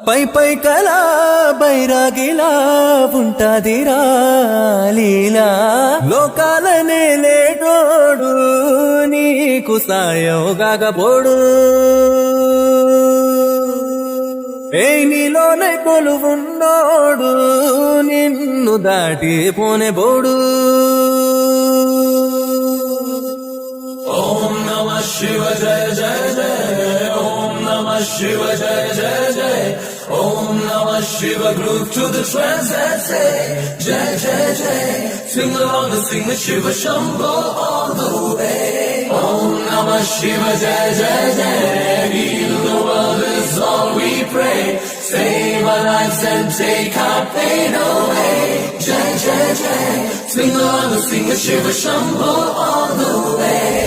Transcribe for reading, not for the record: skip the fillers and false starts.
పై పై కలా బైరాగిలా ఉంటాదిరా లీలా లోకాలనే లేటోడు నీకు సాయం గాగపోడు నీలోనే కొలువున్నోడు నిన్ను దాటి పోనే బోడు ఓం నమః శివ జయ జయ జయ ఓం నమః శివ జయ జయ జయ ఓం నమః Shiva group to the trance that say jai jai jai sing along and sing with Shiva Shambho all the way. Om Namah Shiva jai jai jai heal the world is all we pray. Save our lives and take our pain away. Jai jai jai sing along and sing with Shiva Shambho all the way.